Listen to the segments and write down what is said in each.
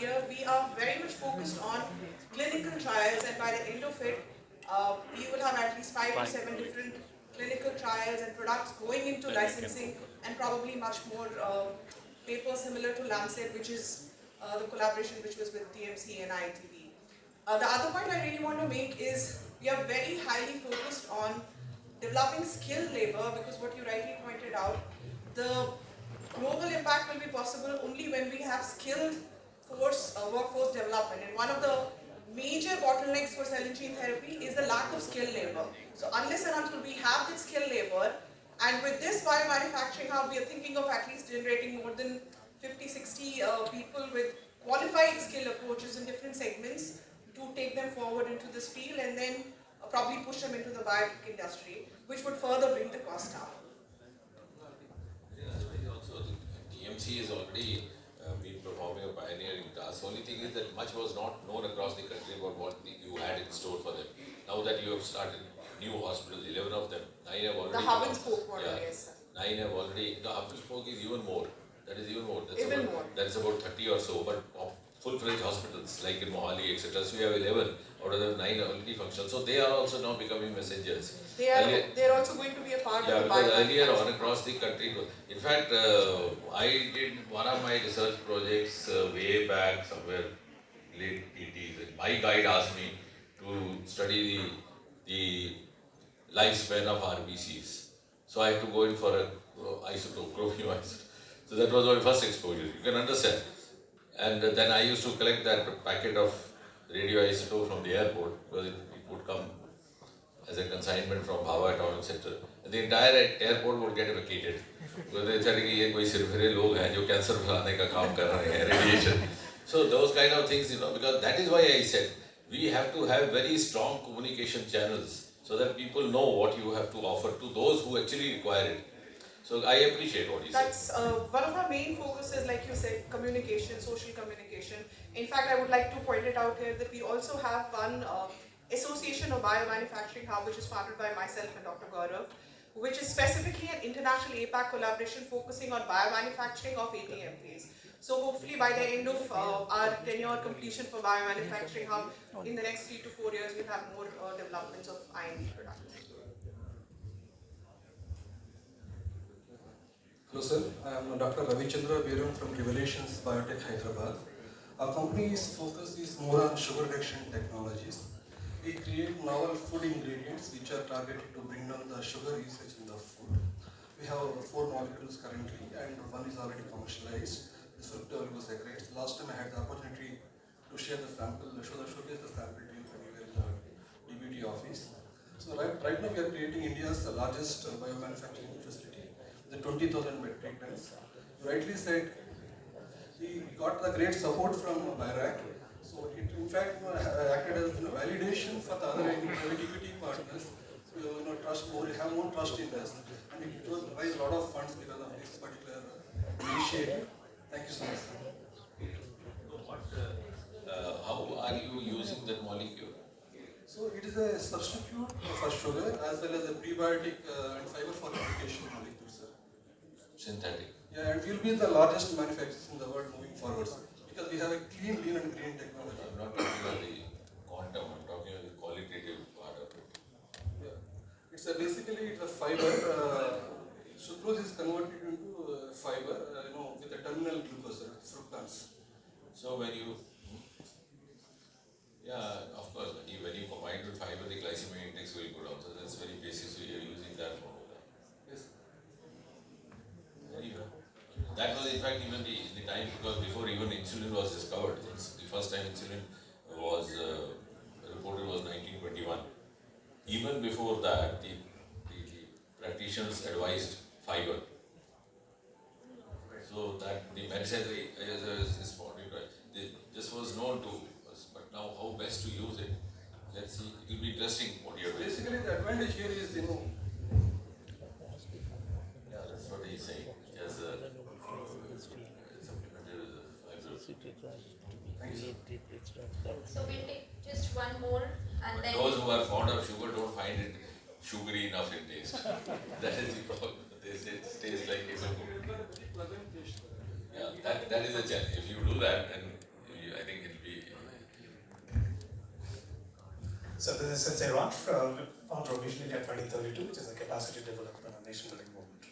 year, we are very much focused on clinical trials, and by the end of it, we will have at least 5 to 7 different clinical trials and products going into licensing, and probably much more papers similar to Lancet, which is the collaboration which was with TMC and ITV. The other point I really want to make is we are very highly focused on developing skilled labor, because what you rightly pointed out, the global impact will be possible only when we have skilled workforce development. And one of the major bottlenecks for cell and gene therapy is the lack of skilled labor. So unless and until we have that skilled labor, and with this biomanufacturing hub, we are thinking of at least generating more than 50, 60 people with qualified skill approaches in different segments to take them forward into this field, and then probably push them into the biotech industry, which would further bring the cost down. Also, the TMC has already been performing a pioneering task. Only thing is that much was not known across the country about what you had in store for them. Now that you have started new hospitals, 11 of them, 9 have already. The hub and spoke model, yes. 9 have already. The hub and spoke is even more. That is even more. That's even about, more. That is about 30 or so, but full-fledged hospitals like in Mohali, etc. So we have 11 out of them, 9 already functional. So they are also now becoming messengers. They're also going to be a part of the because earlier on across the country, in fact, I did one of my research projects way back somewhere late 80s. And my guide asked me to study the lifespan of RBCs. So I had to go in for a isotope, chromium isotope. So that was my first exposure. You can understand. And then I used to collect that packet of radioisotope from the airport, because it would come as a consignment from Bhava Atomic Center. And the entire airport would get vacated. Because they said कि ये कोई सिर्फरे लोग हैं जो cancer फैलाने का काम कर रहे हैं, radiation. So those kind of things, because that is why I said we have to have very strong communication channels so that people know what you have to offer to those who actually require it. So I appreciate what you said. That's one of our main focuses, like you said, communication, social communication. In fact, I would like to point it out here that we also have one association of biomanufacturing hub, which is founded by myself and Dr. Gaurav, which is specifically an international APAC collaboration focusing on biomanufacturing of ATMPs. So hopefully by the end of our tenure completion for biomanufacturing hub, in the next 3 to 4 years, we'll have more developments of IND products. Hello sir, I am Dr. Ravichandra Veeram from Revelations Biotech, Hyderabad. Our company's focus is more on sugar reduction technologies. We create novel food ingredients which are targeted to bring down the sugar usage in the food. We have 4 molecules currently, and one is already commercialized. This fructooligosaccharides. Last time I had the opportunity to share the sample, showcase the sample to you when you were in the DBT office. So right now we are creating India's largest biomanufacturing facility, the 20,000 metric tons. You rightly said we got the great support from BIRAC. So it in fact acted as validation for the other private equity partners. So trust more, have more trust in us, and it will raise a lot of funds because of this particular initiative. Thank you so much. How are you using that molecule? So it is a substitute for sugar as well as a prebiotic and fiber fortification molecule, sir. Synthetic. Yeah, and we'll be the largest manufacturers in the world moving forward, sir, because we have a clean, lean and green technology. I'm not talking about the quantum, I'm talking about the qualitative part of it. Yeah. Basically it's a fiber. Sucrose is converted into fiber, with a terminal glucose, fructose. So when you, of course, when you combine with fiber, the glycemic index will go down. So that's very basic. So you're using that formula. Yes. Anyway, that was in fact even the time, because before even insulin was discovered, the first time insulin was reported was 1921. Even before that, the practitioners advised fiber. So that the medicine is this was known to us, but now how best to use it? Let's see. It will be interesting what you're doing. Basically, the advantage here is Yeah, that's what he's saying. As a supplemental fiber. Thank you. So we'll take just one more and But then. those who are fond of sugar don't find it sugary enough in taste. That is the problem. They say it tastes like a sugar. Yeah, that is a challenge. If you do that, and this is Sensei Raj, founder of Vision India 2032, which is a capacity development and nation building movement.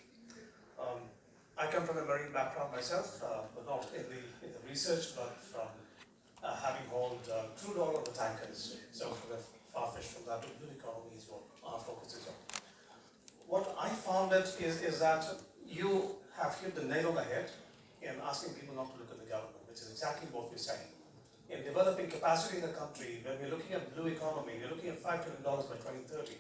I come from a marine background myself, but not in the research, but from having hauled crude oil on the tankers. So we're far-fetched from that to blue economy is what our focus is on. What I found is that you have hit the nail on the head in asking people not to look at the government, which is exactly what we're saying. In developing capacity in the country, when we're looking at blue economy, we're looking at $5 trillion by 2030.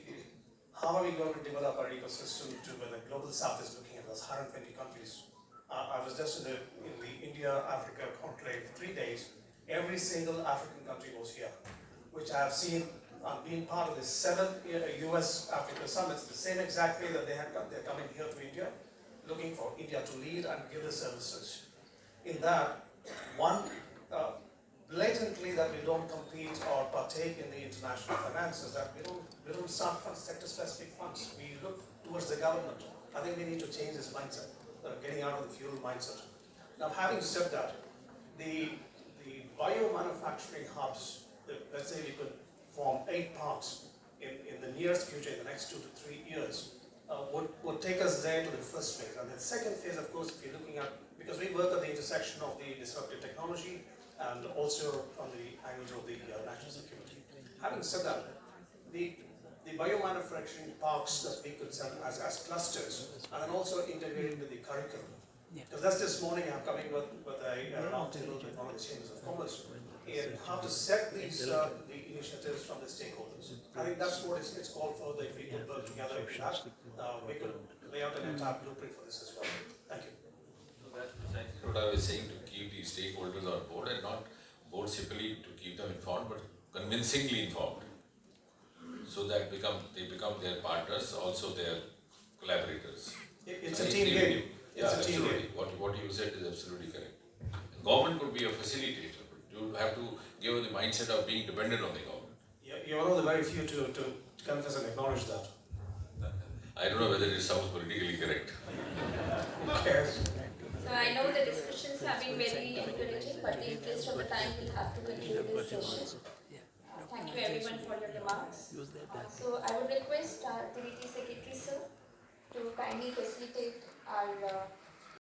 How are we going to develop our ecosystem to when the global south is looking at those 120 countries? I was just in the India-Africa conclave 3 days. Every single African country was here, which I have seen being part of the 7 US-Africa summits, the same exact way that they're coming here to India, looking for India to lead and give the services. In that, one, blatantly that we don't compete or partake in the international finances, that we don't start sector-specific funds. We look towards the government. I think we need to change this mindset, getting out of the fuel mindset. Now, having said that, the biomanufacturing hubs, let's say we could form 8 parks in the nearest future, in the next 2 to 3 years, would take us there to the first phase. And the second phase, of course, if you're looking at, because we work at the intersection of the disruptive technology and also from the angles of the national security. Having said that, the biomanufacturing parks that we could set as clusters and then also integrated with the curriculum. Because that's this morning I'm coming with a roundtable with one of the chambers of commerce in how to set these the initiatives from the stakeholders. I think that's what it's called for. That if we could work together with that, we could lay out an entire blueprint for this as well. Thank you. So that's precisely what I was saying, to keep the stakeholders on board and not board simply to keep them informed, but convincingly informed, so that they become their partners, also their collaborators. It's a team game. Yeah, absolutely. What you said is absolutely correct. Government could be a facilitator, but you have to give the mindset of being dependent on the government. You're one of the very few to confess and acknowledge that. I don't know whether it sounds politically correct. Yes. So I know the discussions have been very encouraging, but in the interest of the time, we'll have to conclude this session. Thank you everyone for your remarks. So I would request our activity secretary sir to kindly facilitate our